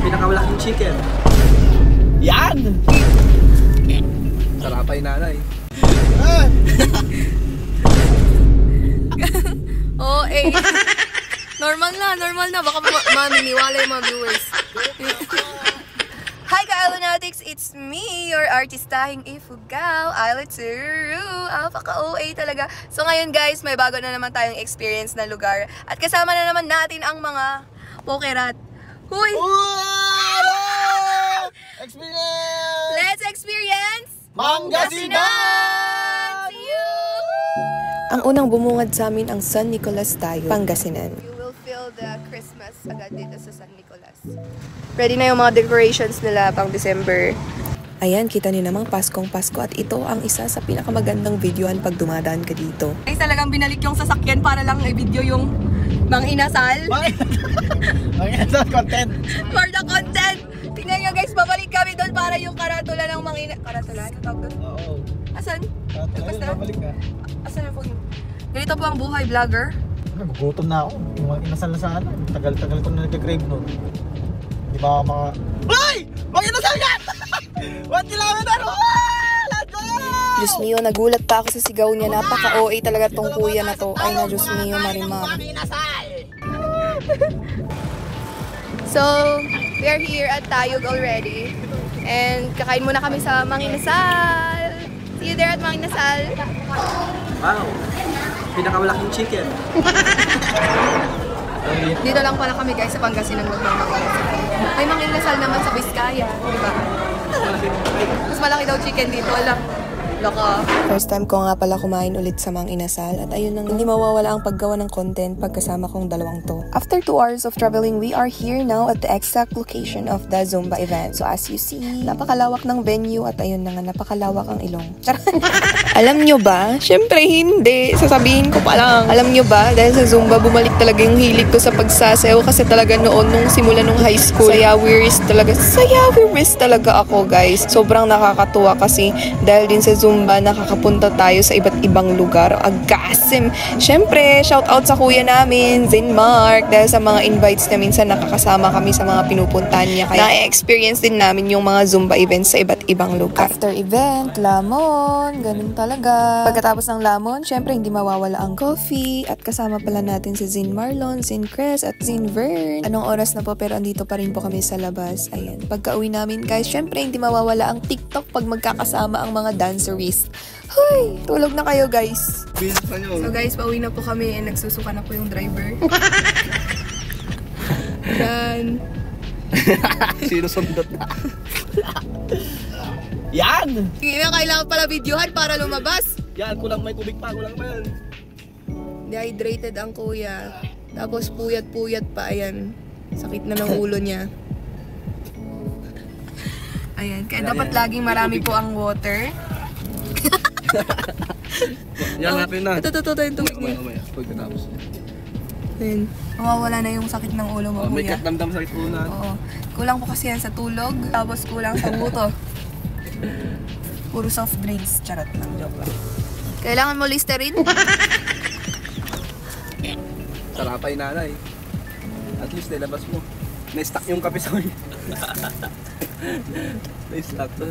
Pinakamalaking chicken. Yan! Sarapay nanay. Oo, eh. Normal na. Baka maminiwala yung mga viewers. Hi ka-Aeronautics! It's me, your artistahing ifugaw, Ailoturu. Paka-OA talaga. So ngayon guys, may bago na naman tayong experience na lugar. At kasama na naman natin ang mga pokerat. Huy! Experience! Let's experience Pangasinan! See you! Ang unang bumungad sa amin ang San Nicolas tayo, Pangasinan. You will feel the Christmas agad dito sa San Nicolas. Ready na yung mga decorations nila pang December. Ayan, kita niyo namang Paskong Pasko at ito ang isa sa pinakamagandang videohan pag dumadaan ka dito. Ay, talagang binalik yung sasakyan para lang i-video yung Mang Inasal. Mang Inasal content. For the content. Tingnan nyo guys, babalik kami doon para yung karatula ng Mang Inasal. Karatula? Ano tawag doon? Oo. Asan? Karatula, babalik ka. Asan yung phone? Ganito po ang buhay vlogger. Nagugutom na ako. Yung mga inasal na sana. Tagal-tagal ko na nag-crave nun. Di ba mga... Ay! Mang Inasal yan! 1 kilometer! Let's go! Diyos mio, nagulat pa ako sa sigaw niya. Napaka-OA talaga tong kuya na to. Ay na, Diyos mio, marimar. So, we are here at Tayog already. And kakain muna kami sa Mang Inasal. See you there at Mang Inasal. Wow! Pinakamalaking chicken. Dito lang pala kami guys sa Pangasinan magmamang. May Mang Inasal naman sa Vizcaya, di ba? Mas malaki daw chicken dito, alam. Loko. First time ko nga pala kumain ulit sa Mang Inasal at ayun nang hindi mawawala ang paggawa ng content pagkasama kong dalawang to. After 2 hours of traveling, we are here now at the exact location of the Zumba event. So as you see, napakalawak ng venue at ayun na nga, napakalawak ang ilong. Alam nyo ba? Syempre hindi. Sasabihin ko pa lang. Alam nyo ba? Dahil sa Zumba, bumalik talaga yung hilig ko sa pagsasayaw kasi talaga noon nung simula nung high school, sayawiris talaga ako guys. Sobrang nakakatuwa kasi dahil din sa Zumba, nakakapunta tayo sa iba't ibang lugar. Agasim! Syempre, shout out sa kuya namin, Zin Mark, dahil sa mga invites na minsan nakakasama kami sa mga pinupuntahan niya. Kaya na-experience din namin yung mga Zumba events sa iba't ibang lugar. After event, lamon, ganun talaga. Pagkatapos ng lamon, syempre hindi mawawala ang coffee at kasama pala natin si Zin Marlon, Zin Cres at Zin Vern. Anong oras na po pero andito pa rin po kami sa labas. Ayan. Pagka-uwi namin guys, syempre hindi mawawala ang TikTok pag magkakasama ang mga danceries. Hoy! Tulog na kayo guys. So guys, pauwi na po kami and nagsusuka na po yung driver. Yan. Sinusundot na. Yan! Hindi na kailangan pala videohan para lumabas. Yan, kulang may tubig pa, kulang pa yan. Dehydrated ang kuya. Tapos puyat-puyat pa, ayan. Sakit na ng ulo niya. Ayan, kaya dapat laging marami po ang water. Yan, natin na. Ito yung tubig niya. Pagkatapos. Ayan, mawawala na yung sakit ng ulo mo, May kuya. katdamdam sakit ulo na. Oo. Kulang po kasi yan sa tulog, tapos kulang sa buto. Puro soft drinks. Charot lang, joke lang. Kailangan mo Listerine? Sarapay nanay. At least nilabas mo. Na-stack yung kape sa kanya. Na-stack to.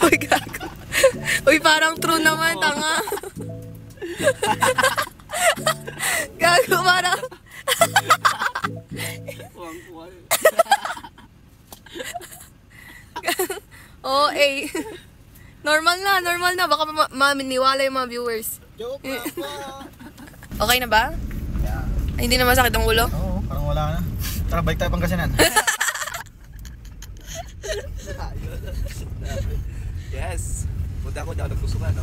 Uy, gago. Uy, parang true naman, tanga. Gago, parang... Oo, eh. Normal na. Baka maminiwala yung mga viewers. Joke lang po. Okay na ba? Yeah. Ay, hindi na masakit ang ulo? Oo, parang wala na. Tara, balik tayo Pangasinan. Yes. Punta ako, di ako nagkusukan, no?